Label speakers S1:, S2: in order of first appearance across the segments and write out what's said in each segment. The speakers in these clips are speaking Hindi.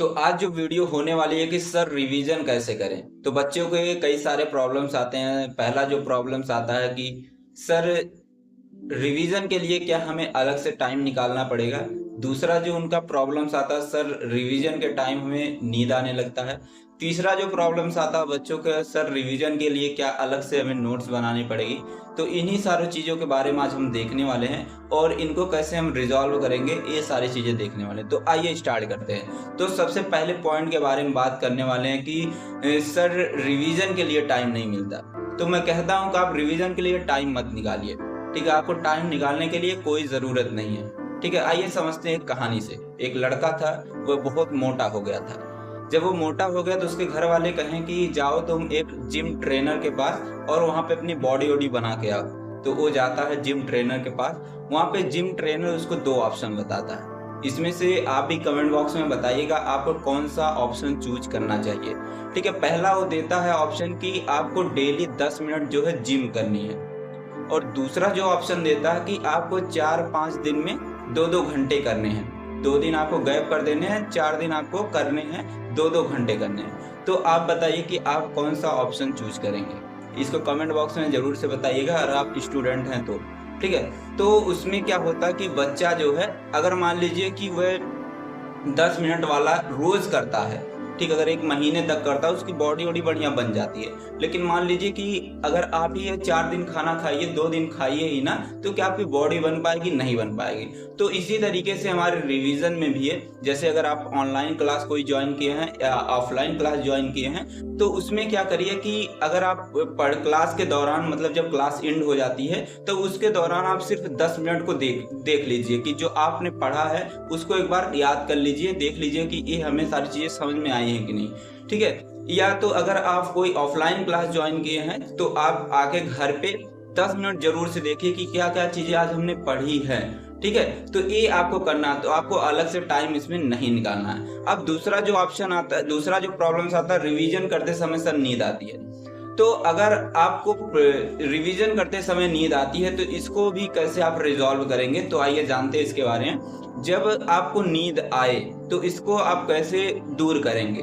S1: तो आज जो वीडियो होने वाली है कि सर रिवीजन कैसे करें। तो बच्चों के कई सारे प्रॉब्लम्स आते हैं। पहला जो प्रॉब्लम्स आता है कि सर रिवीजन के लिए क्या हमें अलग से टाइम निकालना पड़ेगा। दूसरा जो उनका प्रॉब्लम्स आता है, सर रिवीजन के टाइम हमें नींद आने लगता है। तीसरा जो प्रॉब्लम्स आता है बच्चों के, सर रिवीजन के लिए क्या अलग से हमें नोट्स बनानी पड़ेगी। तो इन्हीं सारी चीज़ों के बारे में आज हम देखने वाले हैं और इनको कैसे हम रिजॉल्व करेंगे, ये सारी चीज़ें देखने वाले हैं। तो आइए स्टार्ट करते हैं। तो सबसे पहले पॉइंट के बारे में बात करने वाले हैं कि सर रिवीजन के लिए टाइम नहीं मिलता। तो मैं कहता हूँ कि आप रिवीजन के लिए टाइम मत निकालिए। ठीक है, आपको टाइम निकालने के लिए कोई ज़रूरत नहीं है। ठीक है, आइए समझते हैं एक कहानी से। एक लड़का था, वह बहुत मोटा हो गया था। जब वो मोटा हो गया तो उसके घर वाले कहें कि जाओ तुम एक जिम ट्रेनर के पास और वहाँ पे अपनी बॉडी वॉडी बना के आओ। तो वो जाता है जिम ट्रेनर के पास। वहाँ पे जिम ट्रेनर उसको दो ऑप्शन बताता है। इसमें से आप भी कमेंट बॉक्स में बताइएगा आपको कौन सा ऑप्शन चूज करना चाहिए। ठीक है, पहला वो देता है ऑप्शन कि आपको डेली 10 मिनट जो है जिम करनी है। और दूसरा जो ऑप्शन देता है कि आपको 4-5 दिन में 2-2 घंटे करने हैं। 2 दिन आपको गैप कर देने हैं, 4 दिन आपको करने हैं, 2-2 घंटे करने हैं। तो आप बताइए कि आप कौन सा ऑप्शन चूज करेंगे। इसको कमेंट बॉक्स में जरूर से बताइएगा अगर आप स्टूडेंट हैं तो। ठीक है, तो उसमें क्या होता है कि बच्चा जो है, अगर मान लीजिए कि वह 10 मिनट वाला रोज करता है, ठीक, अगर 1 महीने तक करता है उसकी बॉडी वॉडी बढ़िया बन जाती है। लेकिन मान लीजिए कि अगर आप ही 4 दिन खाना खाइए, 2 दिन खाइए ही ना, तो क्या आपकी बॉडी बन पाएगी? नहीं बन पाएगी। तो इसी तरीके से हमारे रिवीजन में भी है। जैसे अगर आप ऑनलाइन क्लास कोई ज्वाइन किए हैं या ऑफलाइन क्लास ज्वाइन किए हैं, तो उसमें क्या करिए कि अगर आप क्लास के दौरान, मतलब जब क्लास एंड हो जाती है, तो उसके दौरान आप सिर्फ 10 मिनट को देख लीजिए कि जो आपने पढ़ा है उसको एक बार याद कर लीजिए, देख लीजिए कि ये हमें सारी चीजें समझ में आई हैं कि नहीं। ठीक है, या तो अगर आप कोई ऑफलाइन क्लास ज्वाइन किए हैं तो आप आके घर पे 10 मिनट जरूर से देखिए कि क्या क्या चीजें आज हमने पढ़ी है। ठीक है, तो ये आपको करना, तो आपको अलग से टाइम इसमें नहीं निकालना है। अब दूसरा जो ऑप्शन आता है, दूसरा जो प्रॉब्लम आता है, रिवीजन करते समय सर नींद आती है। तो अगर आपको रिवीजन करते समय नींद आती है तो इसको भी कैसे आप रिजॉल्व करेंगे, तो आइए जानते हैं इसके बारे में। जब आपको नींद आए तो इसको आप कैसे दूर करेंगे।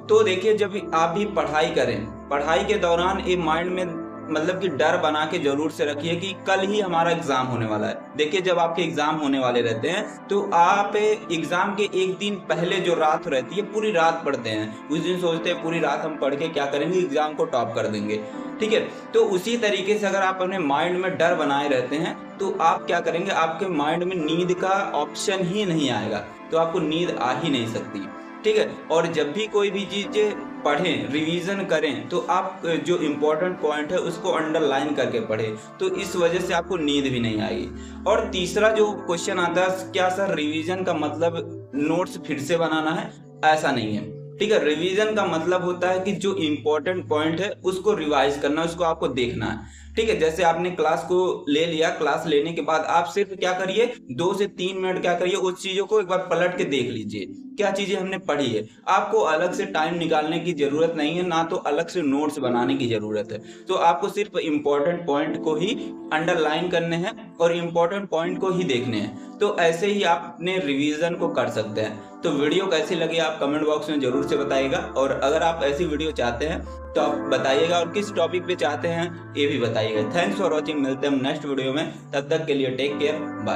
S1: तो देखिए, जब आप भी पढ़ाई करें, पढ़ाई के दौरान ये माइंड में मतलब कि डर बना के जरूर से रखिए कि कल ही हमारा एग्जाम होने वाला है। देखिए, जब आपके एग्जाम होने वाले रहते हैं तो आप एग्जाम के एक दिन पहले जो रात रहती है पूरी रात पढ़ते हैं। उस दिन सोचते हैं पूरी रात हम पढ़ के क्या करेंगे, एग्जाम को टॉप कर देंगे। ठीक है, तो उसी तरीके से अगर आप अपने माइंड में डर बनाए रहते हैं तो आप क्या करेंगे, आपके माइंड में नींद का ऑप्शन ही नहीं आएगा, तो आपको नींद आ ही नहीं सकती। ठीक है, और जब भी कोई भी चीज पढ़ें, रिवीजन करें, तो आप जो इम्पोर्टेंट पॉइंट है उसको अंडरलाइन करके पढ़ें, तो इस वजह से आपको नींद भी नहीं आएगी। और तीसरा जो क्वेश्चन आता है, क्या सर रिवीजन का मतलब नोट्स फिर से बनाना है? ऐसा नहीं है। ठीक है, रिवीजन का मतलब होता है कि जो इम्पोर्टेंट पॉइंट है उसको रिवाइज करना, उसको आपको देखना है। ठीक है, जैसे आपने क्लास को ले लिया, क्लास लेने के बाद आप सिर्फ क्या करिए, 2 से 3 मिनट क्या करिए, उस चीजों को एक बार पलट के देख लीजिए क्या चीजें हमने पढ़ी है। आपको अलग से टाइम निकालने की जरूरत नहीं है, ना तो अलग से नोट्स बनाने की जरूरत है। तो आपको सिर्फ इम्पोर्टेंट पॉइंट को ही अंडरलाइन करने हैं और इम्पोर्टेंट पॉइंट को ही देखने हैं। तो ऐसे ही आप अपने रिवीजन को कर सकते हैं। तो वीडियो कैसी लगी आप कमेंट बॉक्स में जरूर से बताइएगा, और अगर आप ऐसी वीडियो चाहते हैं तो आप बताइएगा, और किस टॉपिक पे चाहते हैं ये भी बताइएगा। थैंक्स फॉर वॉचिंग, मिलते हैं हम नेक्स्ट वीडियो में। तब तक के लिए टेक केयर, बाय।